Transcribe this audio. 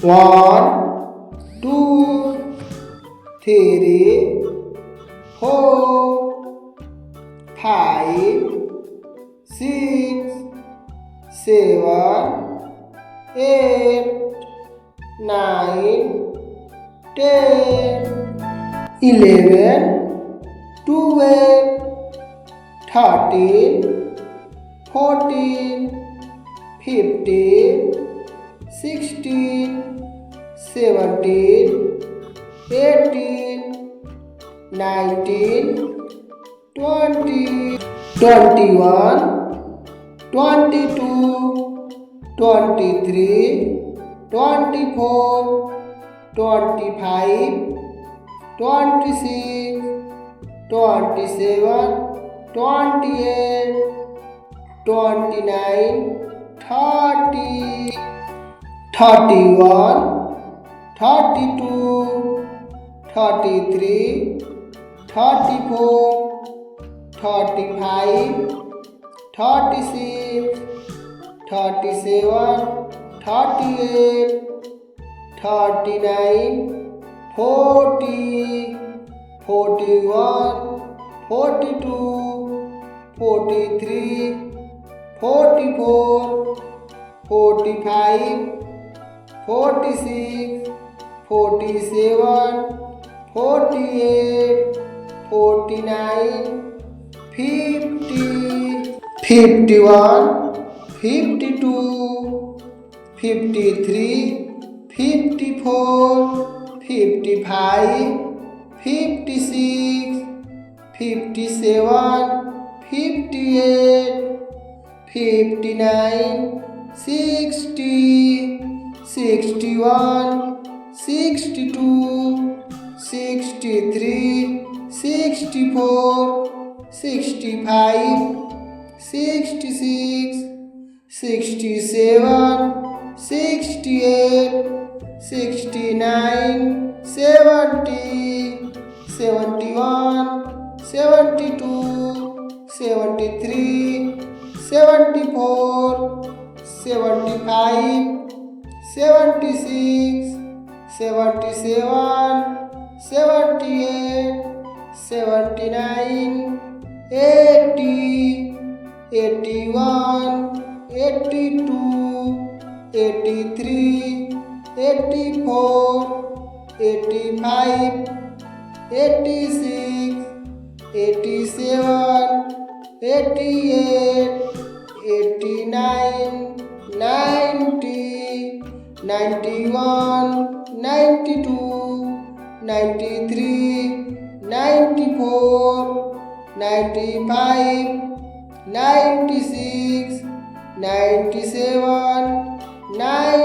1, 2, 3, 4, 5, 6, 7, 8, 9, 10, 11, 12, 13, 14, 15, 16, 17, 18, 19, 20, 21, 22, 23, 24, 25, 26, 27, 28, 29, 30, 31, 32, 33, 34, 35, 36, 37, 38, 39, 40, 41, 42, 43, 44, 45, 46, 47, 48, 49, 50, 51, 52, 53, 54, 55, 56, 57, 58, 59, 60, 61, 62, 63, 64, 65, 66, 67, 68, 69, 70, 71, 72, 73, 74, 75, 76, 77, 78, 79, 80, 81, 82, 83, 84, 85, 86, 87, 88, 89, 90, 91, 92, 93, 94, 95, 96, 97, 98,